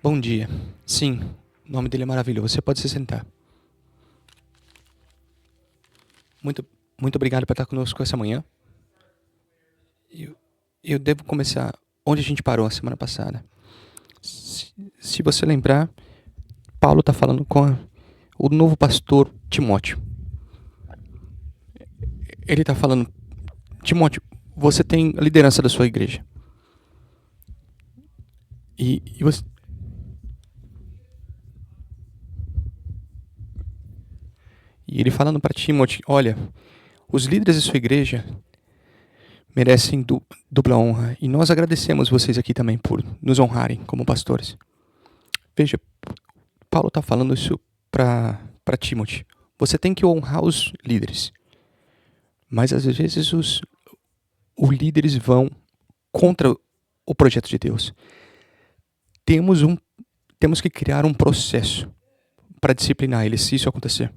Bom dia. Sim, o nome dele é maravilhoso. Você pode se sentar. Muito, muito obrigado por estar conosco essa manhã. Eu, eu devo começar onde a gente parou a semana passada. Se você lembrar, Paulo está falando com o novo pastor Timóteo. Ele está falando, Timóteo, você tem a liderança da sua igreja. E você, e ele falando para Timóteo, olha, os líderes da sua igreja merecem dupla honra. E nós agradecemos vocês aqui também por nos honrarem como pastores. Veja, Paulo está falando isso para Timóteo. Você tem que honrar os líderes. Mas às vezes os líderes vão contra o projeto de Deus. Temos, um, temos que criar um processo para disciplinar eles se isso acontecer.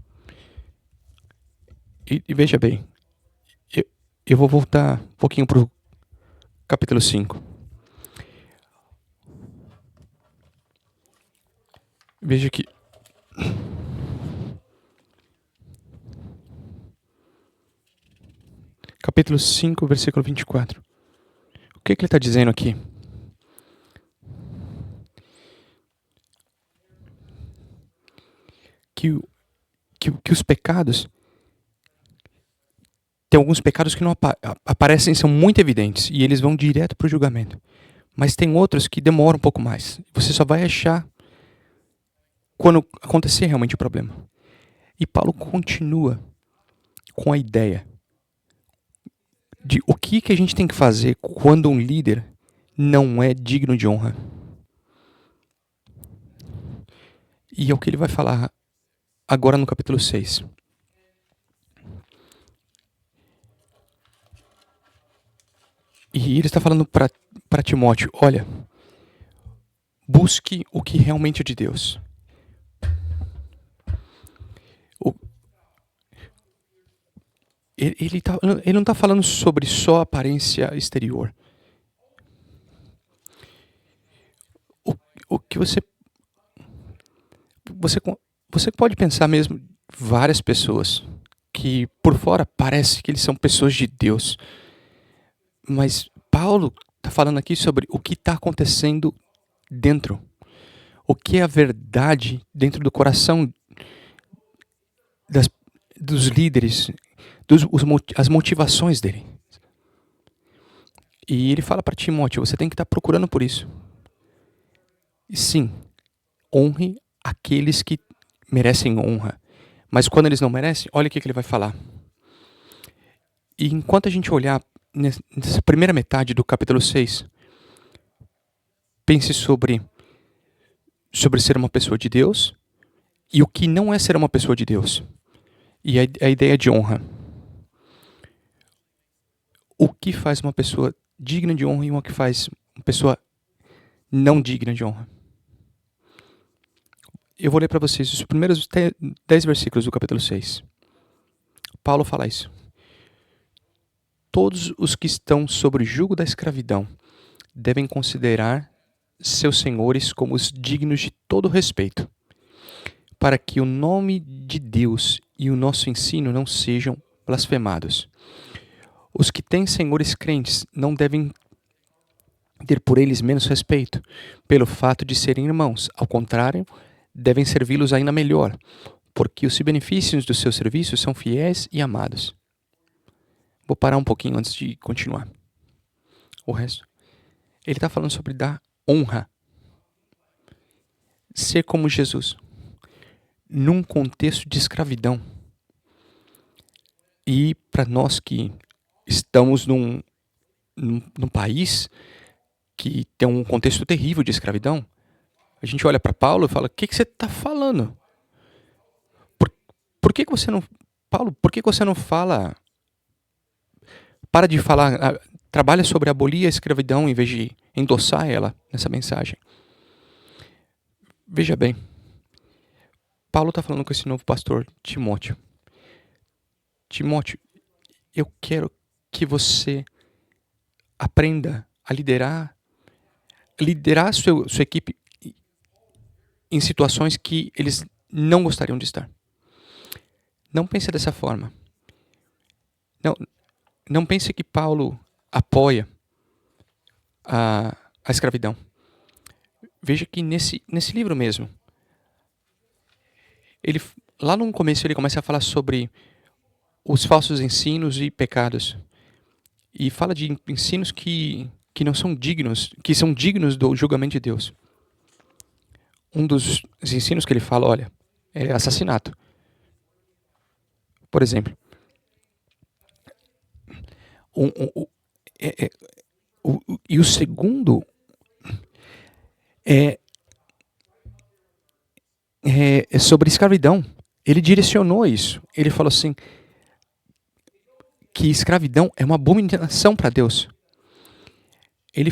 E veja bem, eu, eu vou voltar um pouquinho para o capítulo 5. Veja que capítulo 5, versículo 24. O que ele está dizendo aqui? Que os pecados... Tem alguns pecados que não aparecem, são muito evidentes, e eles vão direto para o julgamento. Mas tem outros que demoram um pouco mais. Você só vai achar quando acontecer realmente o problema. E Paulo continua com a ideia de o que a gente tem que fazer quando um líder não é digno de honra. E é o que ele vai falar agora no capítulo 6. E ele está falando para Timóteo, olha, busque o que realmente é de Deus. Ele não está falando sobre só aparência exterior. O que você pode pensar mesmo várias pessoas que por fora parece que eles são pessoas de Deus. Mas Paulo está falando aqui sobre o que está acontecendo dentro. O que é a verdade dentro do coração dos líderes, as motivações dele. E ele fala para Timóteo, você tem que estar procurando por isso. E sim, honre aqueles que merecem honra. Mas quando eles não merecem, olha o que ele vai falar. E enquanto a gente olhar nessa primeira metade do capítulo 6, pense sobre ser uma pessoa de Deus e o que não é ser uma pessoa de Deus. E a ideia de honra. O que faz uma pessoa digna de honra e o que faz uma pessoa não digna de honra. Eu vou ler para vocês os primeiros 10 versículos do capítulo 6. Paulo fala isso. Todos os que estão sob o jugo da escravidão devem considerar seus senhores como os dignos de todo respeito, para que o nome de Deus e o nosso ensino não sejam blasfemados. Os que têm senhores crentes não devem ter por eles menos respeito, pelo fato de serem irmãos. Ao contrário, devem servi-los ainda melhor, porque os benefícios dos seus serviços são fiéis e amados. Vou parar um pouquinho antes de continuar. O resto. Ele está falando sobre dar honra. Ser como Jesus. Num contexto de escravidão. E para nós que estamos num país que tem um contexto terrível de escravidão, a gente olha para Paulo e fala, o que você está falando? Por que você não... Paulo, por que você não fala... Para de falar... Trabalha sobre abolir a escravidão em vez de endossar ela nessa mensagem. Veja bem. Paulo está falando com esse novo pastor, Timóteo. Timóteo, eu quero que você aprenda a liderar sua equipe em situações que eles não gostariam de estar. Não pense dessa forma. Não, não pense que Paulo apoia a escravidão. Veja que nesse livro mesmo, ele, lá no começo ele começa a falar sobre os falsos ensinos e pecados. E fala de ensinos que não são dignos, que são dignos do julgamento de Deus. Um dos ensinos que ele fala, olha, é assassinato. Por exemplo, e o segundo é sobre escravidão. Ele direcionou isso. Ele falou assim que escravidão é uma abominação para Deus. Ele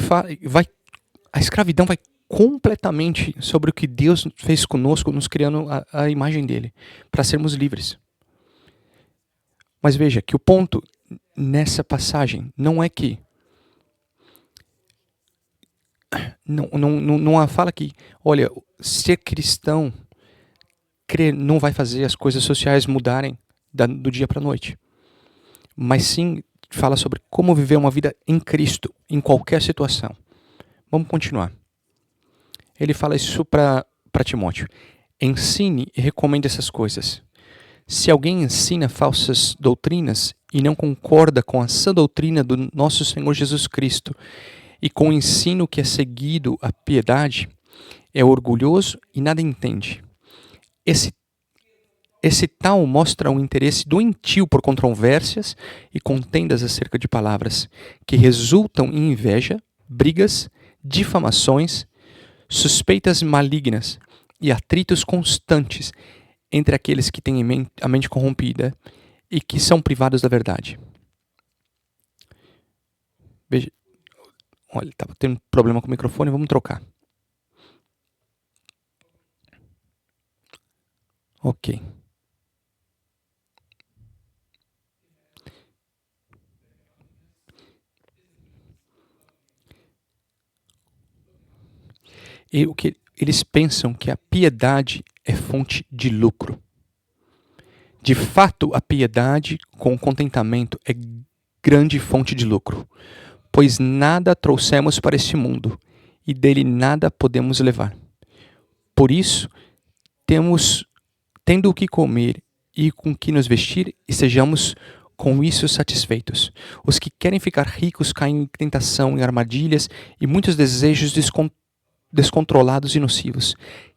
a escravidão vai completamente sobre o que Deus fez conosco, nos criando a imagem dele, para sermos livres. Mas veja que o ponto nessa passagem não é que não fala que, olha, ser cristão não vai fazer as coisas sociais mudarem do dia para a noite. Mas sim fala sobre como viver uma vida em Cristo, em qualquer situação. Vamos continuar. Ele fala isso para Timóteo. Ensine e recomende essas coisas. Se alguém ensina falsas doutrinas e não concorda com a sã doutrina do nosso Senhor Jesus Cristo e com o ensino que é seguido a piedade, é orgulhoso e nada entende. Esse tal mostra um interesse doentio por controvérsias e contendas acerca de palavras, que resultam em inveja, brigas, difamações, suspeitas malignas e atritos constantes entre aqueles que têm a mente corrompida e que são privados da verdade. Veja, olha, estava tendo um problema com o microfone, vamos trocar. Ok. E o que eles pensam que a piedade é fonte de lucro. De fato, a piedade com contentamento é grande fonte de lucro, pois nada trouxemos para este mundo e dele nada podemos levar. Por isso, tendo o que comer e com que nos vestir, e sejamos com isso satisfeitos. Os que querem ficar ricos caem em tentação, em armadilhas e muitos desejos descontrolados e nocivos,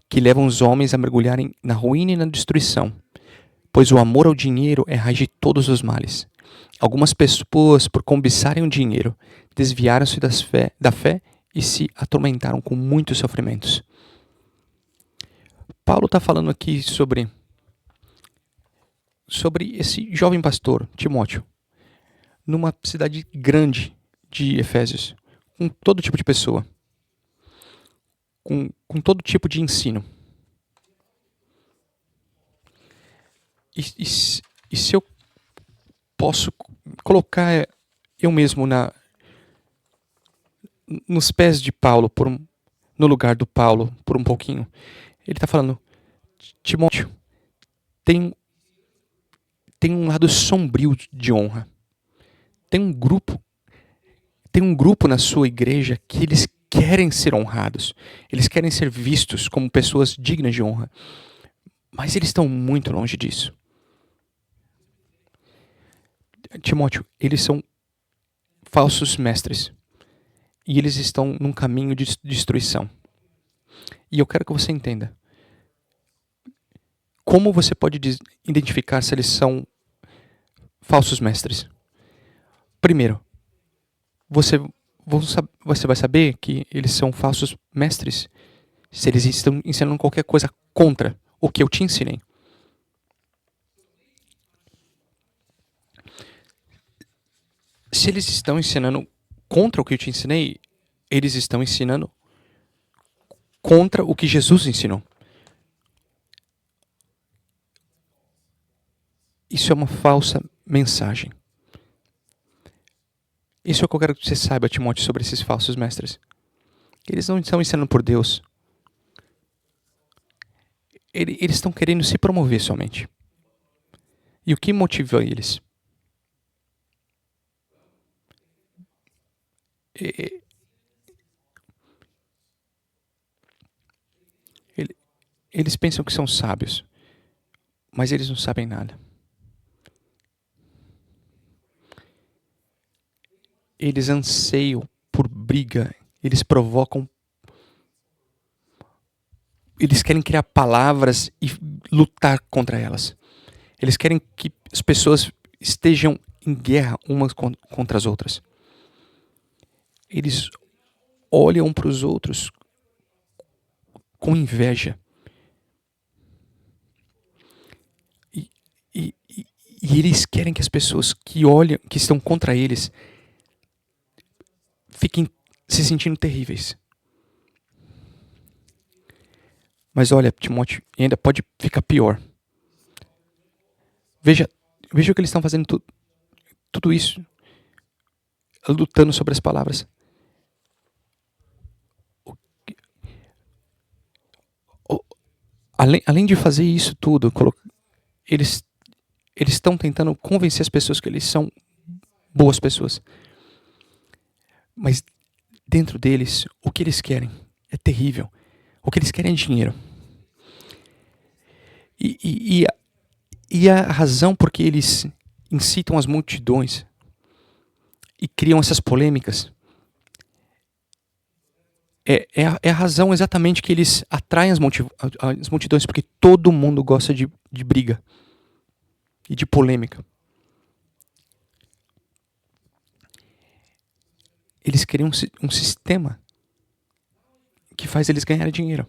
que levam os homens a mergulharem na ruína e na destruição. Pois o amor ao dinheiro é raiz de todos os males. Algumas pessoas, por cobiçarem o dinheiro, desviaram-se da fé e se atormentaram com muitos sofrimentos. Paulo está falando aqui sobre esse jovem pastor, Timóteo, numa cidade grande de Efésios, com todo tipo de pessoa, com todo tipo de ensino. E se eu posso colocar eu mesmo nos pés de Paulo, no lugar do Paulo, por um pouquinho, ele está falando, Timóteo, tem um lado sombrio de honra. Tem um grupo na sua igreja que eles querem ser honrados. Eles querem ser vistos como pessoas dignas de honra. Mas eles estão muito longe disso. Timóteo, eles são falsos mestres. E eles estão num caminho de destruição. E eu quero que você entenda. Como você pode identificar se eles são falsos mestres? Primeiro, você vai saber que eles são falsos mestres se eles estão ensinando qualquer coisa contra o que eu te ensinei. Se eles estão ensinando contra o que eu te ensinei, eles estão ensinando contra o que Jesus ensinou. Isso é uma falsa mensagem. Isso é o que eu quero que você saiba, Timóteo, sobre esses falsos mestres. Eles não estão ensinando por Deus. Eles estão querendo se promover somente. E o que motiva eles? E- ele- Eles pensam que são sábios, mas eles não sabem nada. Eles anseiam por briga, eles provocam, eles querem criar palavras e lutar contra elas. Eles querem que as pessoas estejam em guerra umas contra as outras. Eles olham para os outros com inveja. E, e, e eles querem que as pessoas que olham, que estão contra eles, fiquem se sentindo terríveis. Mas olha, Timóteo, ainda pode ficar pior. Veja, veja o que eles estão fazendo tudo isso, lutando sobre as palavras. Além de fazer isso tudo, eles eles estão tentando convencer as pessoas que eles são boas pessoas. Mas dentro deles, o que eles querem é terrível. O que eles querem é dinheiro. E a razão por que eles incitam as multidões e criam essas polêmicas é a razão exatamente que eles atraem as multidões, porque todo mundo gosta de briga e de polêmica. Eles criam um sistema que faz eles ganharem dinheiro.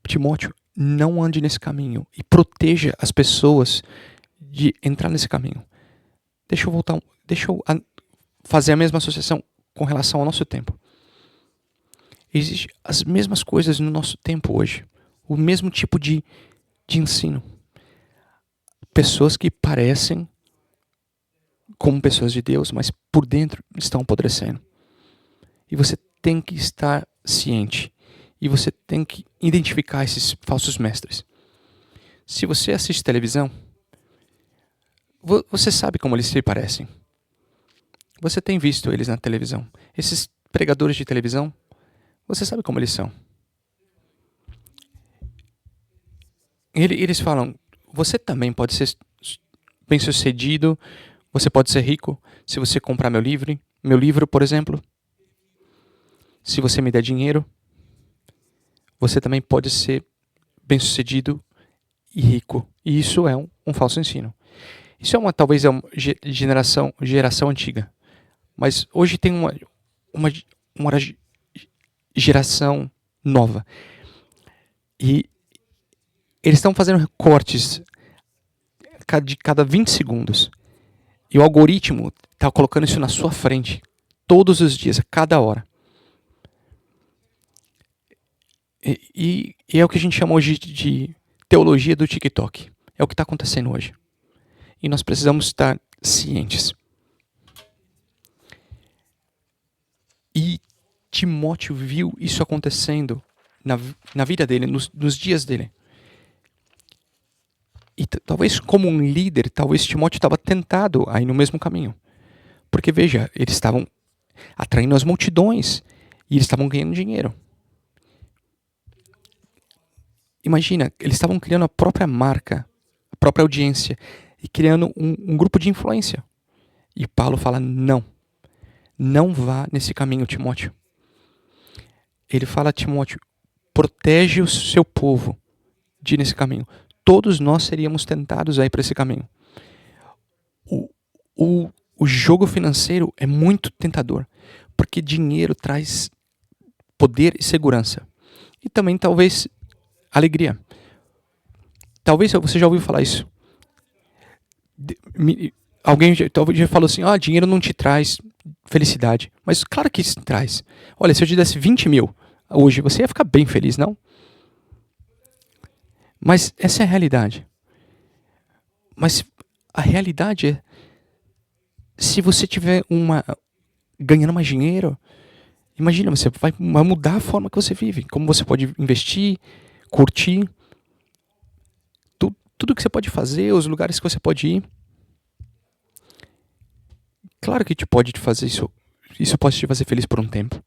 Timóteo, não ande nesse caminho e proteja as pessoas de entrar nesse caminho. Deixa eu fazer a mesma associação com relação ao nosso tempo. Existem as mesmas coisas no nosso tempo hoje. O mesmo tipo de ensino. Pessoas que parecem como pessoas de Deus, mas por dentro estão apodrecendo. E você tem que estar ciente. E você tem que identificar esses falsos mestres. Se você assiste televisão, você sabe como eles se parecem. Você tem visto eles na televisão. Esses pregadores de televisão, você sabe como eles são. Eles falam, você também pode ser bem-sucedido, você pode ser rico se você comprar meu livro, por exemplo. Se você me der dinheiro, você também pode ser bem-sucedido e rico. E isso é um falso ensino. Isso talvez é uma geração antiga. Mas hoje tem uma geração nova. E eles estão fazendo cortes de cada 20 segundos. E o algoritmo está colocando isso na sua frente. Todos os dias, a cada hora. E é o que a gente chama hoje de teologia do TikTok. É o que está acontecendo hoje. E nós precisamos estar cientes. E Timóteo viu isso acontecendo na vida dele, nos dias dele. E talvez como um líder, talvez Timóteo estava tentado a ir no mesmo caminho. Porque veja, eles estavam atraindo as multidões e eles estavam ganhando dinheiro. Imagina, eles estavam criando a própria marca, a própria audiência e criando um grupo de influência. E Paulo fala, não vá nesse caminho, Timóteo. Ele fala a Timóteo, protege o seu povo de ir nesse caminho. Todos nós seríamos tentados a ir para esse caminho. O jogo financeiro é muito tentador, porque dinheiro traz poder e segurança. E também talvez alegria. Talvez você já ouviu falar isso. Alguém talvez já falou assim, dinheiro não te traz felicidade. Mas claro que isso traz. Olha, se eu te desse 20 mil hoje, você ia ficar bem feliz, não? Mas essa é a realidade. Mas a realidade é, se você tiver ganhando mais dinheiro, imagina, você vai mudar a forma que você vive. Como você pode investir, curtir. tudo que você pode fazer, os lugares que você pode ir. Claro que pode te fazer isso. Isso pode te fazer feliz por um tempo.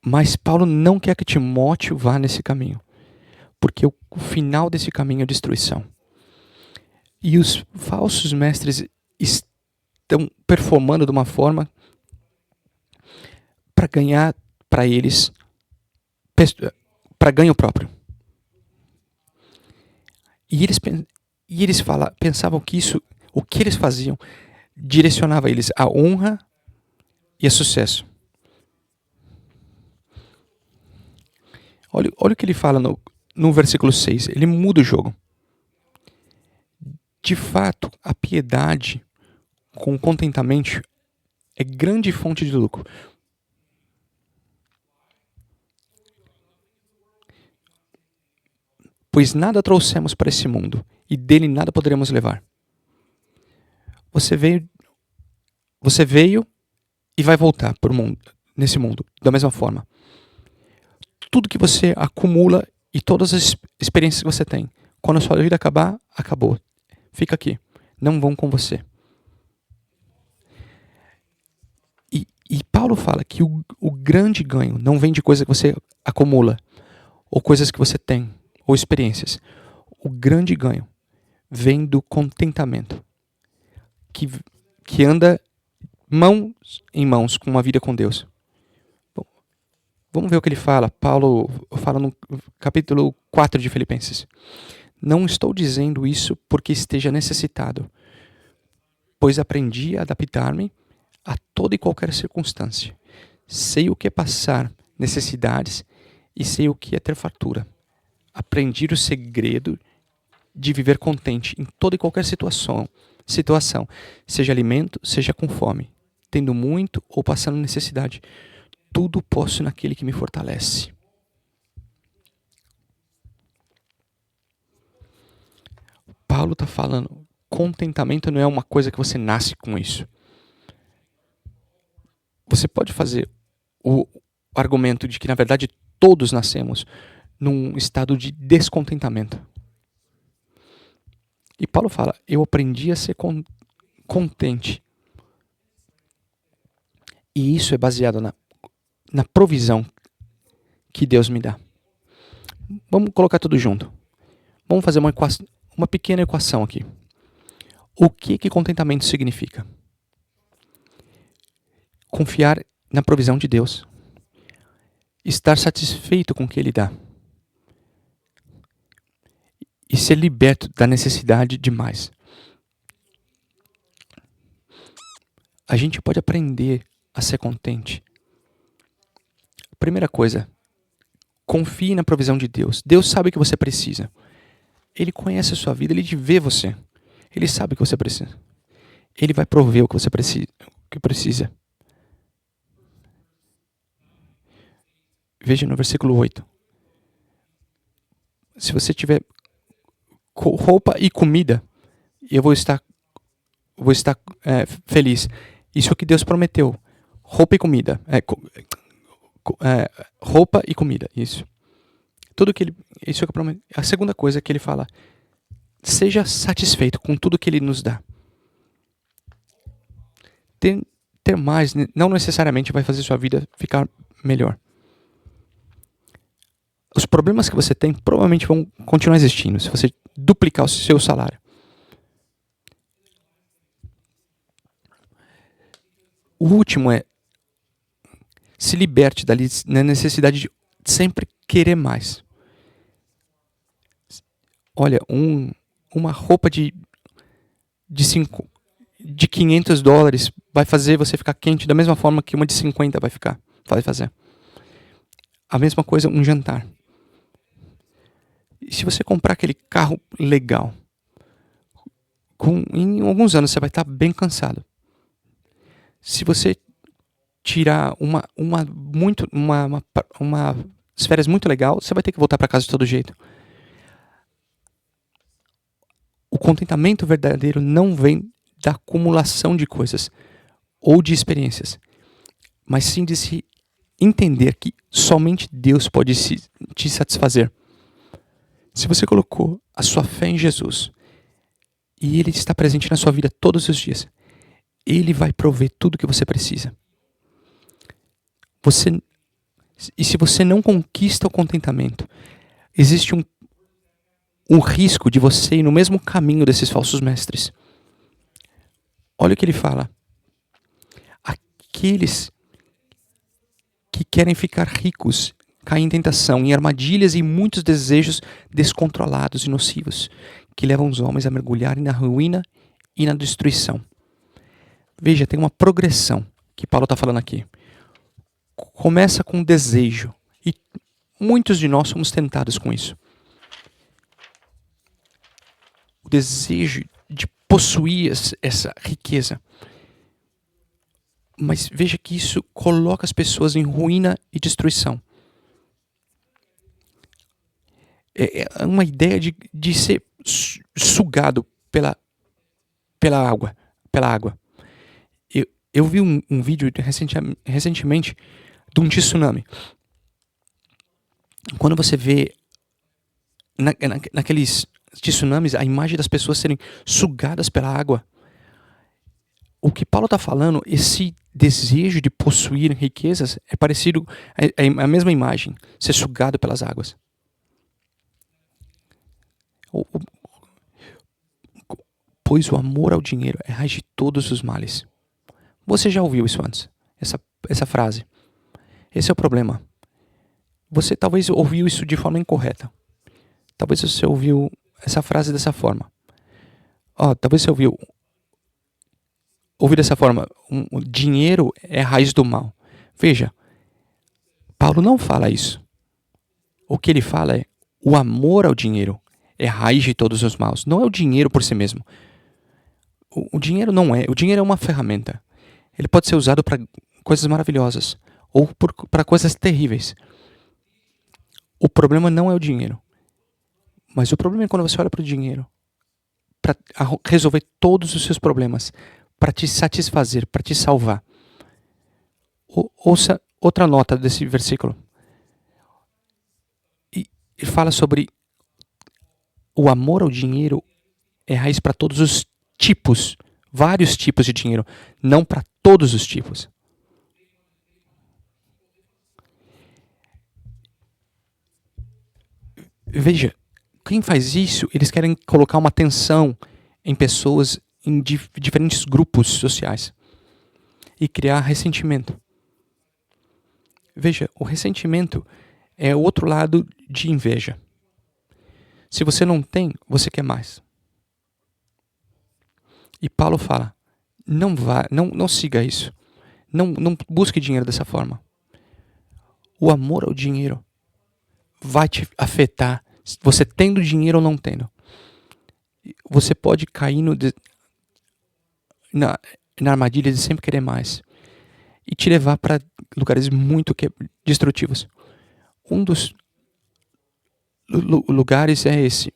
Mas Paulo não quer que Timóteo vá nesse caminho. Porque o final desse caminho é destruição. E os falsos mestres estão performando de uma forma para ganhar para eles, para ganho próprio. E eles pensavam que isso, o que eles faziam, direcionava eles à honra e a sucesso. Olha o que ele fala no versículo 6. Ele muda o jogo. De fato, a piedade com contentamento é grande fonte de lucro. Pois nada trouxemos para esse mundo, e dele nada poderemos levar. Você veio e vai voltar nesse mundo, da mesma forma. Tudo que você acumula e todas as experiências que você tem, quando a sua vida acabar, acabou. Fica aqui. Não vão com você. E Paulo fala que o grande ganho não vem de coisas que você acumula, ou coisas que você tem, ou experiências. O grande ganho vem do contentamento, que anda mãos em mãos com uma vida com Deus. Bom, vamos ver o que ele fala. Paulo fala no capítulo 4 de Filipenses. Não estou dizendo isso porque esteja necessitado, pois aprendi a adaptar-me a toda e qualquer circunstância. Sei o que é passar necessidades e sei o que é ter fartura. Aprendi o segredo de viver contente em toda e qualquer situação, seja alimento, seja com fome, tendo muito ou passando necessidade. Tudo posso naquele que me fortalece. Paulo está falando, contentamento não é uma coisa que você nasce com isso. Você pode fazer o argumento de que, na verdade, todos nascemos num estado de descontentamento. E Paulo fala, eu aprendi a ser contente. E isso é baseado na provisão que Deus me dá. Vamos colocar tudo junto. Vamos fazer uma pequena equação aqui. O que contentamento significa? Confiar na provisão de Deus. Estar satisfeito com o que Ele dá. E ser liberto da necessidade de mais. A gente pode aprender a ser contente. Primeira coisa, confie na provisão de Deus. Deus sabe o que você precisa. Ele conhece a sua vida, Ele vê você. Ele sabe o que você precisa. Ele vai prover o que você precisa. Veja no versículo 8. Se você tiver roupa e comida, eu vou estar feliz. Isso é o que Deus prometeu. Roupa e comida. Roupa e comida. Isso. Isso é o que prometeu. A segunda coisa que ele fala, seja satisfeito com tudo que ele nos dá. Ter mais não necessariamente vai fazer sua vida ficar melhor. Os problemas que você tem provavelmente vão continuar existindo se você duplicar o seu salário. O último é se liberte da necessidade de sempre querer mais. Olha, uma roupa de $500 vai fazer você ficar quente da mesma forma que uma de 50 vai fazer. A mesma coisa um jantar. E se você comprar aquele carro legal, em alguns anos você vai estar bem cansado. Se você tirar umas férias muito legal, você vai ter que voltar para casa de todo jeito. O contentamento verdadeiro não vem da acumulação de coisas ou de experiências, mas sim de se entender que somente Deus pode te satisfazer. Se você colocou a sua fé em Jesus e Ele está presente na sua vida todos os dias, Ele vai prover tudo o que você precisa. E se você não conquista o contentamento, existe um risco de você ir no mesmo caminho desses falsos mestres. Olha o que ele fala. Aqueles que querem ficar ricos caem em tentação, em armadilhas e muitos desejos descontrolados e nocivos, que levam os homens a mergulharem na ruína e na destruição. Veja, tem uma progressão que Paulo está falando aqui. Começa com desejo, e muitos de nós somos tentados com isso. O desejo de possuir essa riqueza. Mas veja que isso coloca as pessoas em ruína e destruição. É uma ideia de ser sugado pela água. Eu vi um vídeo recentemente de um tsunami. Quando você vê naqueles tsunamis a imagem das pessoas serem sugadas pela água, o que Paulo está falando, esse desejo de possuir riquezas é parecido, é a mesma imagem, ser sugado pelas águas. Pois o amor ao dinheiro é raiz de todos os males. Você já ouviu isso antes? Essa frase. Esse é o problema. Você talvez ouviu isso de forma incorreta. Talvez você ouviu essa frase dessa forma. Talvez você ouviu dessa forma. O dinheiro é a raiz do mal. Veja, Paulo não fala isso. O que ele fala é o amor ao dinheiro é a raiz de todos os males. Não é o dinheiro por si mesmo. O dinheiro não é. O dinheiro é uma ferramenta. Ele pode ser usado para coisas maravilhosas ou para coisas terríveis. O problema não é o dinheiro. Mas o problema é quando você olha para o dinheiro para resolver todos os seus problemas, para te satisfazer, para te salvar. Ouça outra nota desse versículo. E ele fala sobre o amor ao dinheiro é raiz para todos os tipos, vários tipos de dinheiro, não para todos os tipos. Veja, quem faz isso, eles querem colocar uma tensão em pessoas em diferentes grupos sociais e criar ressentimento. Veja, o ressentimento é o outro lado de inveja. Se você não tem, você quer mais. E Paulo fala, não siga isso. Não busque dinheiro dessa forma. O amor ao dinheiro vai te afetar, você tendo dinheiro ou não tendo. Você pode cair na armadilha de sempre querer mais e te levar para lugares muito destrutivos. Um dos lugares é esse: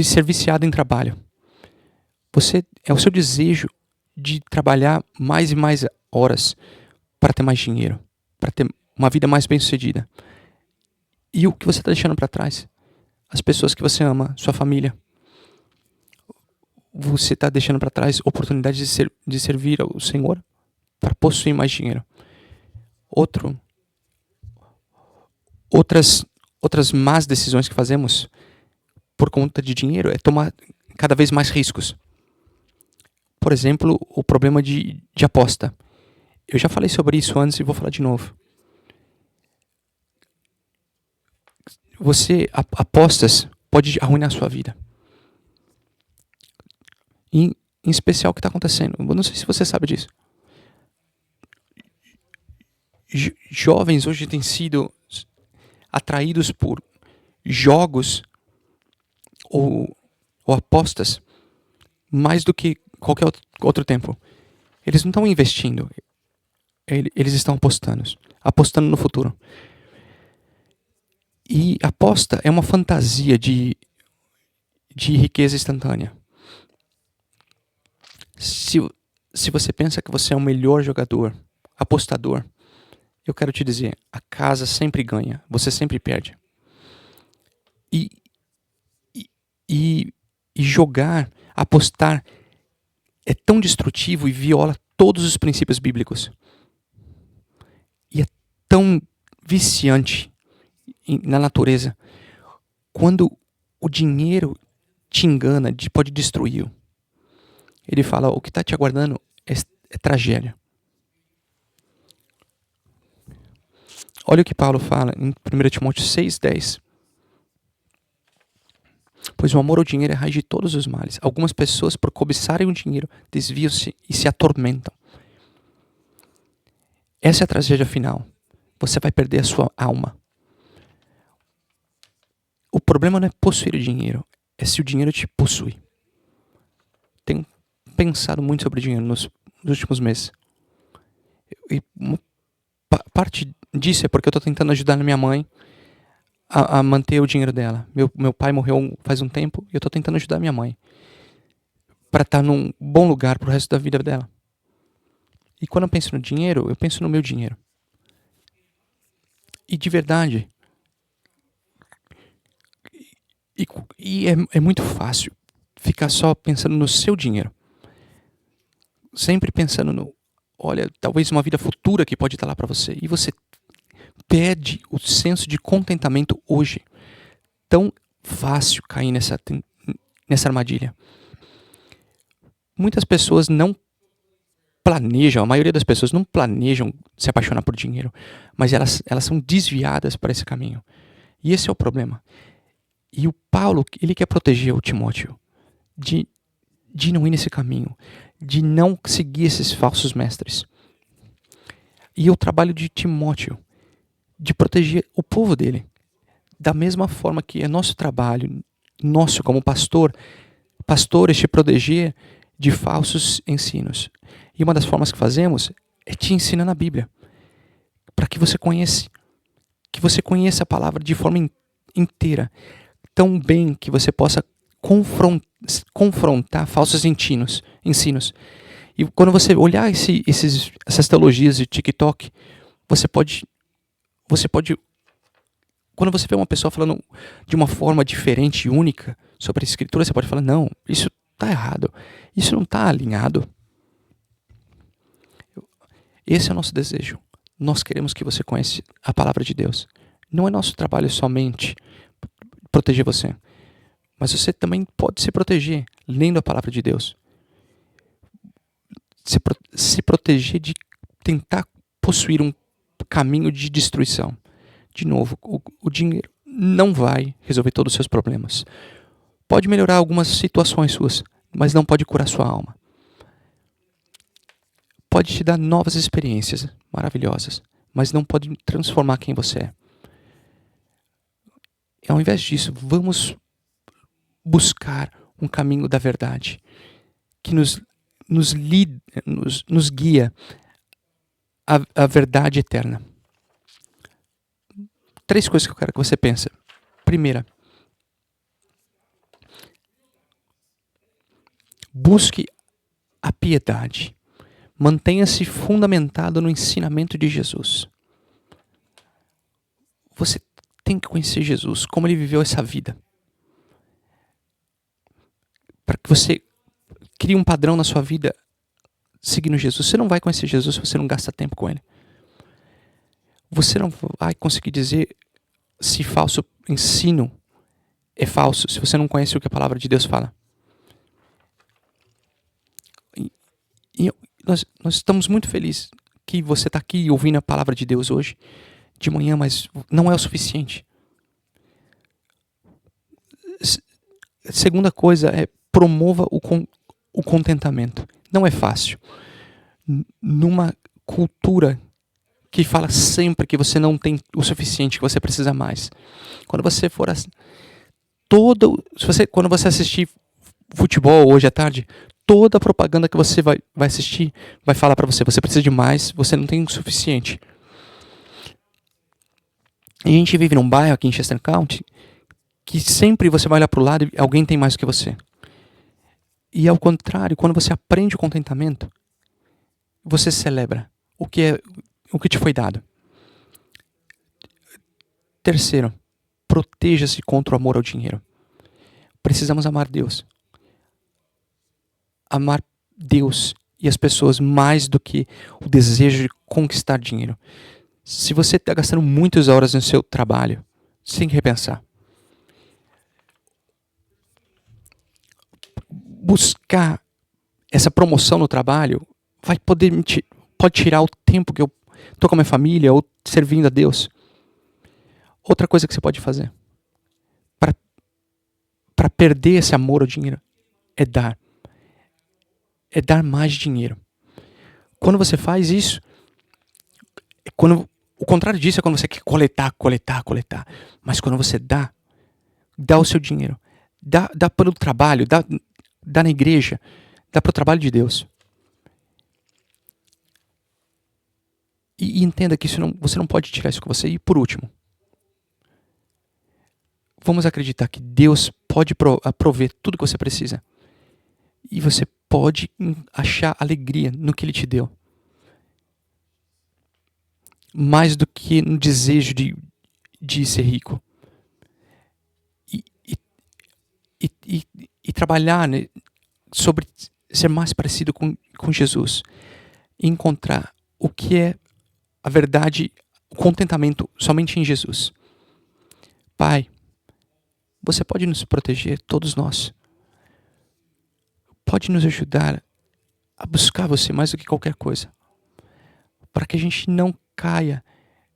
ser viciado em trabalho. É o seu desejo de trabalhar mais e mais horas para ter mais dinheiro, para ter uma vida mais bem-sucedida. E o que você está deixando para trás? As pessoas que você ama, sua família. Você está deixando para trás oportunidades de servir ao Senhor para possuir mais dinheiro. Outras más decisões que fazemos por conta de dinheiro é tomar cada vez mais riscos. Por exemplo, o problema de aposta. Eu já falei sobre isso antes e vou falar de novo. Apostas pode arruinar a sua vida. Em especial o que está acontecendo. Eu não sei se você sabe disso. Jovens hoje têm sido atraídos por jogos ou apostas mais do que qualquer outro tempo. Eles não estão investindo. Eles estão apostando no futuro. E aposta é uma fantasia de riqueza instantânea. Se você pensa que você é o melhor jogador, apostador, eu quero te dizer, a casa sempre ganha, você sempre perde. E E jogar, apostar, é tão destrutivo e viola todos os princípios bíblicos. E é tão viciante na natureza. Quando o dinheiro te engana, pode destruir. Ele fala, o que está te aguardando é tragédia. Olha o que Paulo fala em 1 Timóteo 6,10. Pois o amor ao dinheiro é a raiz de todos os males. Algumas pessoas, por cobiçarem o dinheiro, desviam-se e se atormentam. Essa é a tragédia final. Você vai perder a sua alma. O problema não é possuir o dinheiro, é se o dinheiro te possui. Tenho pensado muito sobre dinheiro nos últimos meses. E parte disso é porque eu estou tentando ajudar a minha mãe a manter o dinheiro dela. Meu pai morreu faz um tempo e eu estou tentando ajudar a minha mãe para estar num bom lugar pro resto da vida dela. E quando eu penso no dinheiro, eu penso no meu dinheiro. E de verdade, é muito fácil ficar só pensando no seu dinheiro. Sempre pensando no, olha, talvez uma vida futura que pode estar lá para você. E você perde o senso de contentamento hoje. Tão fácil cair nessa armadilha. Muitas pessoas não planejam, a maioria das pessoas não planejam se apaixonar por dinheiro, mas elas são desviadas para esse caminho. E esse é o problema. E o Paulo, ele quer proteger o Timóteo de não ir nesse caminho, de não seguir esses falsos mestres. E o trabalho de Timóteo, de proteger o povo dele, da mesma forma que é nosso trabalho, nosso como pastores, te proteger de falsos ensinos. E uma das formas que fazemos é te ensinando a Bíblia, para que você conheça a palavra de forma inteira, tão bem que você possa confrontar falsos ensinos. E quando você olhar essas teologias de TikTok, você pode, quando você vê uma pessoa falando de uma forma diferente e única sobre a Escritura, você pode falar, não, isso está errado, isso não está alinhado. Esse é o nosso desejo. Nós queremos que você conheça a palavra de Deus. Não é nosso trabalho somente proteger você, mas você também pode se proteger lendo a palavra de Deus. Se proteger de tentar possuir um caminho de destruição. De novo, o dinheiro não vai resolver todos os seus problemas. Pode melhorar algumas situações suas, mas não pode curar sua alma. Pode te dar novas experiências maravilhosas, mas não pode transformar quem você é. E ao invés disso, vamos buscar um caminho da verdade que nos guia à verdade eterna. 3 coisas que eu quero que você pense. Primeira, busque a piedade. Mantenha-se fundamentado no ensinamento de Jesus. Você tem que conhecer Jesus, como ele viveu essa vida. Para que você crie um padrão na sua vida seguindo Jesus. Você não vai conhecer Jesus se você não gasta tempo com ele. Você não vai conseguir dizer se falso ensino é falso se você não conhece o que a palavra de Deus fala. E nós estamos muito felizes que você está aqui ouvindo a palavra de Deus hoje, de manhã, mas não é o suficiente. Segunda coisa é promova o contentamento. Não é fácil. Numa cultura que fala sempre que você não tem o suficiente, que você precisa mais. Quando você for quando você assistir futebol hoje à tarde, toda a propaganda que você vai assistir vai falar para você precisa de mais, você não tem o suficiente. E a gente vive num bairro aqui em Chester County que sempre você vai olhar para o lado e alguém tem mais do que você. E ao contrário, quando você aprende o contentamento, você celebra o que te foi dado. Terceiro, proteja-se contra o amor ao dinheiro. Precisamos amar Deus. Amar Deus e as pessoas mais do que o desejo de conquistar dinheiro. Se você está gastando muitas horas no seu trabalho, você tem que repensar. Buscar essa promoção no trabalho pode tirar o tempo que eu estou com a minha família ou servindo a Deus. Outra coisa que você pode fazer para perder esse amor ao dinheiro é dar. É dar mais dinheiro. Quando você faz isso, o contrário disso é quando você quer coletar. Mas quando você dá o seu dinheiro, dá pelo trabalho, dá na igreja, dá para o trabalho de Deus. E entenda que você não pode tirar isso com você. E por último, vamos acreditar que Deus pode prover tudo que você precisa. E você pode achar alegria no que Ele te deu. Mais do que no desejo de ser rico. E trabalhar, né, sobre ser mais parecido com Jesus. E encontrar o que é a verdade, o contentamento somente em Jesus. Pai, você pode nos proteger, todos nós. Pode nos ajudar a buscar você mais do que qualquer coisa. Para que a gente não caia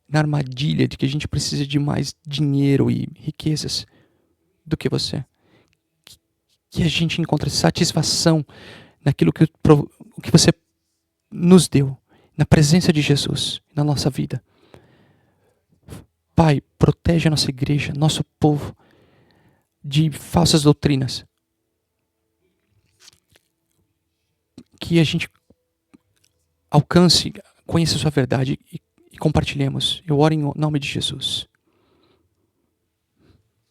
na armadilha de que a gente precisa de mais dinheiro e riquezas do que você. Que a gente encontre satisfação naquilo que você nos deu, na presença de Jesus, na nossa vida. Pai, protege a nossa igreja, nosso povo, de falsas doutrinas. Que a gente alcance, conheça a sua verdade e compartilhemos. Eu oro em nome de Jesus.